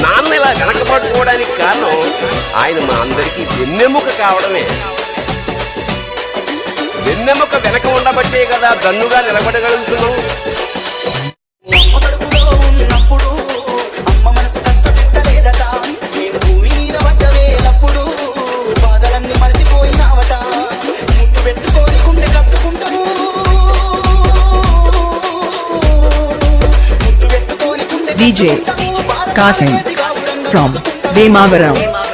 నాన్న ఇలా వెనకబడుకోవడానికి కారణం ఆయన మా అందరికీ వెన్నెముక కావడమే. వెన్నెముక వెనక ఉండబట్టే కదా దన్నుగా నిలబడగలుగుతున్నాం. DJ Kasim from Bhimavaram.